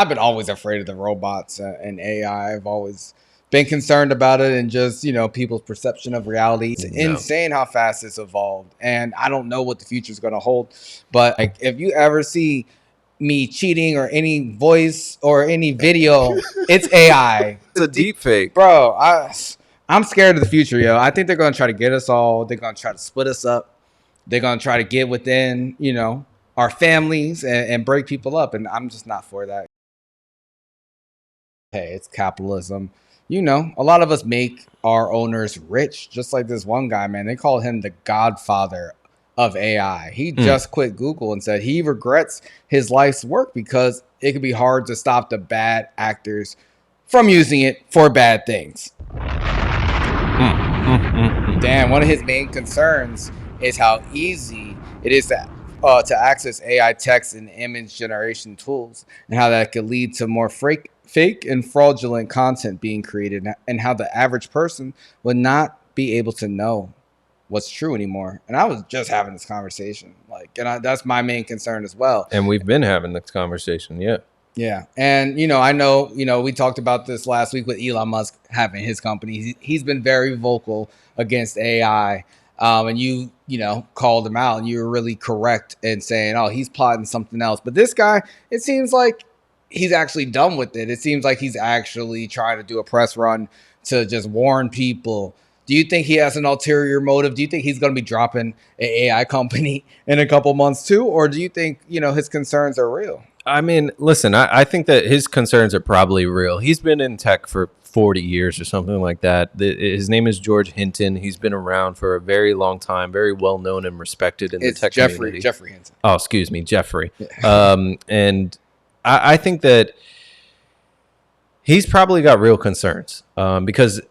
I've been always afraid of the robots and AI. I've always been concerned about it and just, people's perception of reality. It's insane how fast it's evolved. And I don't know what the future is going to hold. But like, if you ever see me cheating or any voice or any video, it's AI. It's a deep fake. Bro, I'm scared of the future, yo. I think they're going to try to get us all. They're going to try to split us up. They're going to try to get within, our families and break people up. And I'm just not for that. Hey, it's capitalism. A lot of us make our owners rich, just like this one guy, man. They call him the Godfather of AI. He just quit Google and said he regrets his life's work because it could be hard to stop the bad actors from using it for bad things. Damn, one of his main concerns is how easy it is to access AI text and image generation tools, and how that could lead to more fake and fraudulent content being created, and how the average person would not be able to know what's true anymore. And I was just having this conversation, that's my main concern as well. And we've been having this conversation, yeah. And I know we talked about this last week with Elon Musk having his company. He's been very vocal against AI, and you called him out, and you were really correct in saying, oh, he's plotting something else. But this guy, it seems like he's actually done with it. It seems like he's actually trying to do a press run to just warn people. Do you think he has an ulterior motive? Do you think he's going to be dropping an AI company in a couple months too? Or do you think, his concerns are real? I mean, listen, I think that his concerns are probably real. He's been in tech for 40 years or something like that. His name is George Hinton. He's been around for a very long time, very well known and respected in the tech community. Geoffrey Hinton. Oh, excuse me, Geoffrey. And I think that he's probably got real concerns, because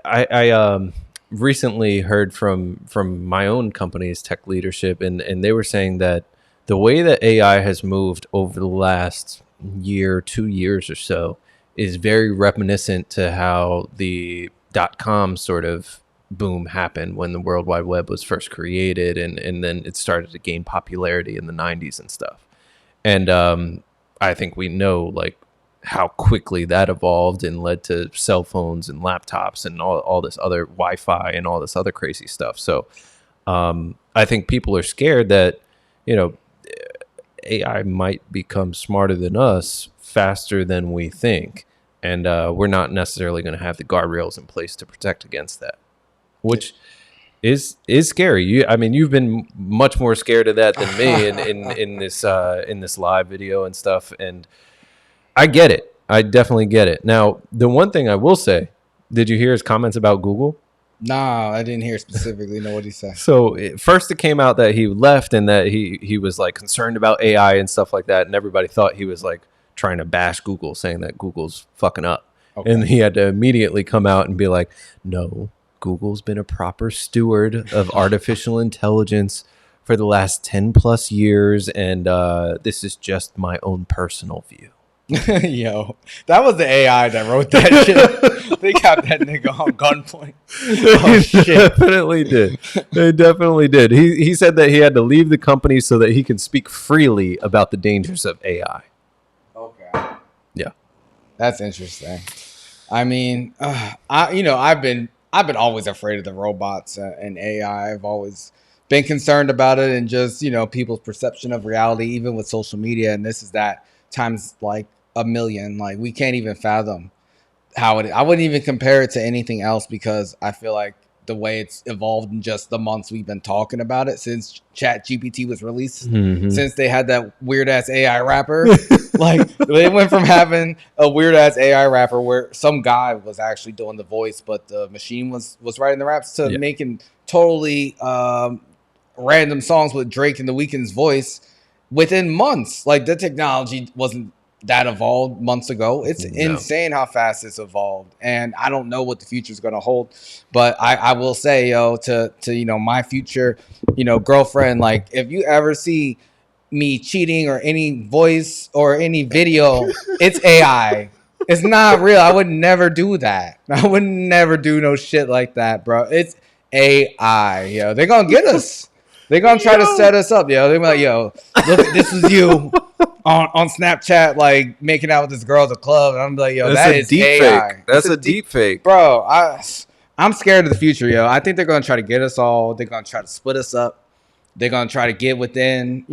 I recently heard from my own company's tech leadership, and they were saying that the way that AI has moved over the last year, 2 years or so, is very reminiscent to how the .com sort of boom happened when the World Wide Web was first created, and then it started to gain popularity in the 90s and stuff. And I think we know how quickly that evolved and led to cell phones and laptops and all this other Wi-Fi and all this other crazy stuff. So I think people are scared that, AI might become smarter than us faster than we think. And we're not necessarily going to have the guardrails in place to protect against that, which is scary. You've been much more scared of that than me in this live video and stuff. And I get it. I definitely get it. Now, the one thing I will say, did you hear his comments about Google? No, I didn't hear specifically know what he said. So first it came out that he left and that he was concerned about AI and stuff like that. And everybody thought he was trying to bash Google, saying that Google's fucking up. Okay. And he had to immediately come out and be like, no, Google's been a proper steward of artificial intelligence for the last 10 plus years. And this is just my own personal view. Yo, that was the AI that wrote that shit. They got that nigga on gunpoint. Oh, shit. Definitely did. They definitely did. He said that he had to leave the company so that he can speak freely about the dangers of AI. Okay. Yeah. That's interesting. I've been always afraid of the robots and AI. I've always been concerned about it and just, people's perception of reality, even with social media. And this is that times a million. We can't even fathom how it is. I wouldn't even compare it to anything else because I feel like the way it's evolved in just the months we've been talking about it since ChatGPT was released, since they had that weird ass AI rapper. They went from having a weird ass AI rapper where some guy was actually doing the voice, but the machine was writing the raps, to making totally random songs with Drake and The Weeknd's voice within months. The technology wasn't that evolved months ago. It's insane how fast it's evolved, and I don't know what the future is going to hold. But I will say, to my future, girlfriend, if you ever see me cheating or any voice or any video, it's AI. It's not real. I would never do that. I would never do no shit like that, bro. It's AI. They're gonna get us. They're gonna try to set us up, yo. They're like, yo, look, this was you on Snapchat, like making out with this girl at the club, and I'm like, yo, That's that a is deep AI. fake. That's a deep fake. Bro. I'm scared of the future, yo. I think they're gonna try to get us all. They're gonna try to split us up. They're gonna try to get within,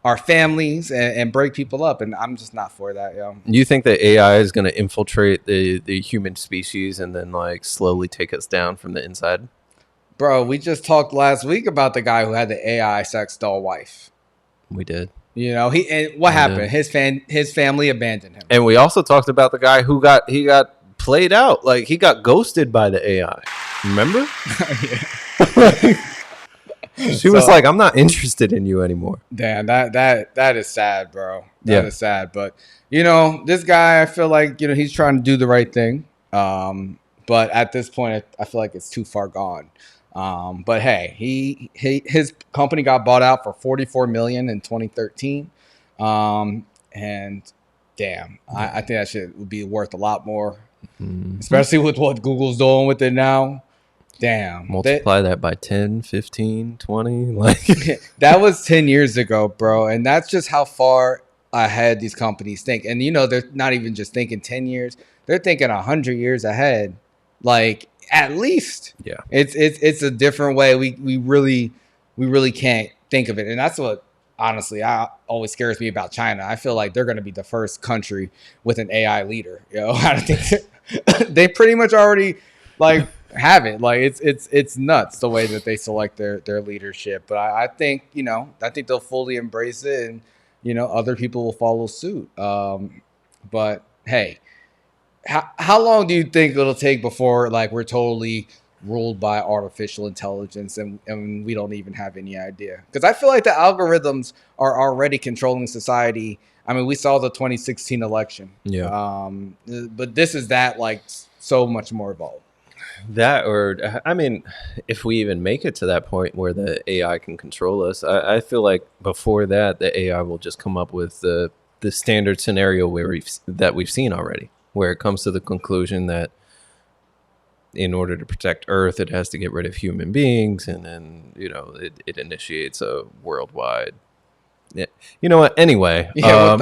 our families and break people up, and I'm just not for that, yo. You think that AI is going to infiltrate the human species and then like slowly take us down from the inside? Bro, we just talked last week about the guy who had the AI sex doll wife. We did. What happened? His family abandoned him. And we also talked about the guy who got played out. Like he got ghosted by the AI. Remember? She was like, "I'm not interested in you anymore." Damn, that is sad, bro. That is sad. But this guy, I feel like he's trying to do the right thing. But at this point, I feel like it's too far gone. But hey, his company got bought out for $44 million in 2013. And damn, I think that shit would be worth a lot more, especially with what Google's doing with it now. Damn. Multiply that by 10, 15, 20. Like that was 10 years ago, bro. And that's just how far ahead these companies think. And they're not even just thinking 10 years. They're thinking 100 years ahead. Like at least. Yeah. It's a different way. We really can't think of it. And that's what honestly always scares me about China. I feel like they're going to be the first country with an AI leader. I think they pretty much already like have it. Like it's nuts the way that they select their leadership. But I think I think they'll fully embrace it, and other people will follow suit. But hey, how long do you think it'll take before like we're totally ruled by artificial intelligence and we don't even have any idea? Because I feel like the algorithms are already controlling society. I mean, we saw the 2016 election. Yeah. But this is that like so much more evolved. That, or I mean, if we even make it to that point where the AI can control us, I feel like before that, the AI will just come up with the standard scenario where we've seen already, where it comes to the conclusion that in order to protect Earth, it has to get rid of human beings, and then it initiates a worldwide. Yeah, you know what? Anyway, yeah,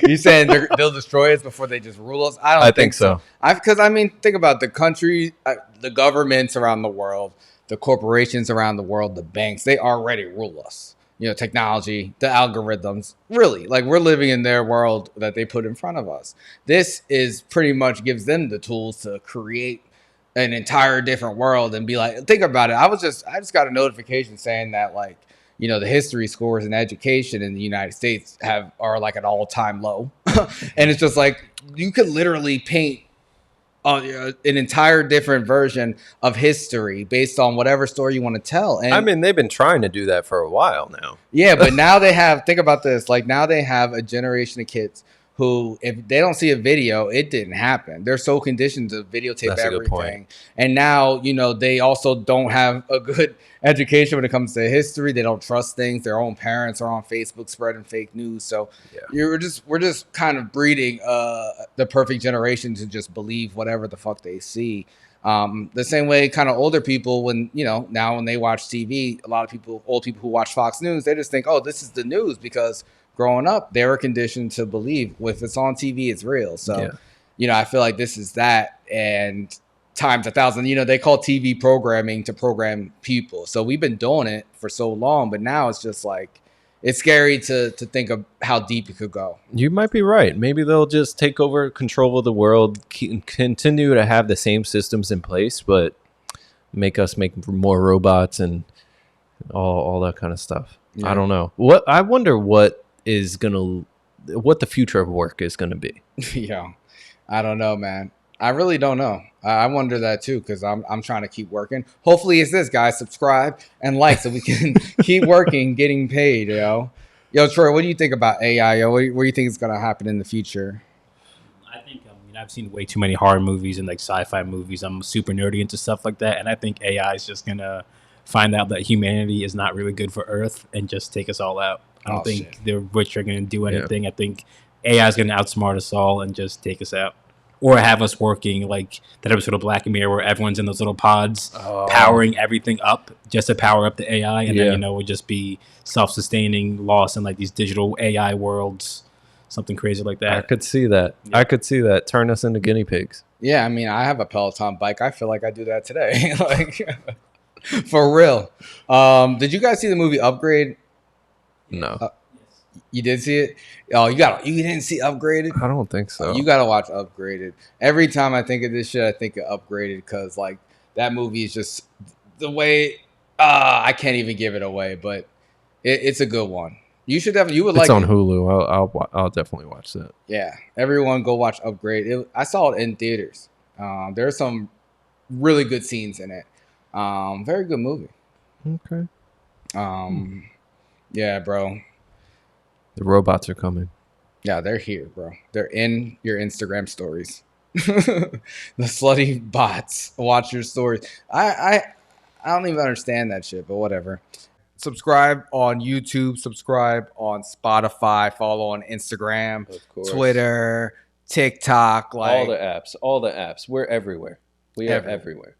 you saying they'll destroy us before they just rule us? I don't think so. Because I mean, think about the country, the governments around the world, the corporations around the world, the banks. They already rule us. Technology, the algorithms. Really, like we're living in their world that they put in front of us. This is pretty much gives them the tools to create an entire different world and be like, think about it. I just got a notification saying that like. The history scores in education in the United States are like an all-time low. And it's just like you could literally paint an entire different version of history based on whatever story you want to tell. And I mean, they've been trying to do that for a while now. Yeah, but now think about this, like now they have a generation of kids who, if they don't see a video, it didn't happen. They're so conditioned to videotape everything. And now, they also don't have a good education when it comes to history. They don't trust things. Their own parents are on Facebook spreading fake news. So we're just kind of breeding the perfect generation to just believe whatever the fuck they see. The same way kind of older people when now when they watch TV, a lot of old people who watch Fox News, they just think, oh, this is the news, because growing up, they were conditioned to believe if it's on TV, it's real. So, I feel like this is that, and times 1,000. They call TV programming to program people. So we've been doing it for so long, but now it's just like it's scary to think of how deep it could go. You might be right. Maybe they'll just take over control of the world, continue to have the same systems in place, but make us make more robots and all that kind of stuff. Yeah. I don't know. I wonder what the future of work is gonna be. Yeah, I don't know, man. I really don't know. I wonder that too, because I'm trying to keep working. Hopefully it's this, guys. Subscribe and like so we can keep working, getting paid, Yo, Troy, what do you think about AI? What do you think is gonna happen in the future? I think I've seen way too many horror movies and like sci-fi movies. I'm super nerdy into stuff like that, and I think AI is just gonna find out that humanity is not really good for Earth and just take us all out. I don't think the rich are going to do anything. Yeah. I think AI is going to outsmart us all and just take us out. or have us working like that episode of Black Mirror where everyone's in those little pods powering everything up just to power up the AI, and then we'll just be self-sustaining, lost in like these digital AI worlds, something crazy like that. I could see that. Yeah. I could see that. Turn us into guinea pigs. Yeah, I mean, I have a Peloton bike. I feel like I do that today. Like, for real. Did you guys see the movie Upgrade? No. You did see it? Oh, you didn't see Upgraded? I don't think so. You got to watch Upgraded. Every time I think of this shit, I think of Upgraded because like that movie is just the way. I can't even give it away, but it's a good one. You should definitely. You would like. It's on Hulu. I'll definitely watch that. Yeah, everyone go watch Upgrade. I saw it in theaters. There are some really good scenes in it. Very good movie. Okay. Yeah, bro. The robots are coming. Yeah, they're here, bro. They're in your Instagram stories. The slutty bots watch your stories. I don't even understand that shit, but whatever. Subscribe on YouTube. Subscribe on Spotify. Follow on Instagram, Twitter, TikTok. Like all the apps. We're everywhere. We are everywhere.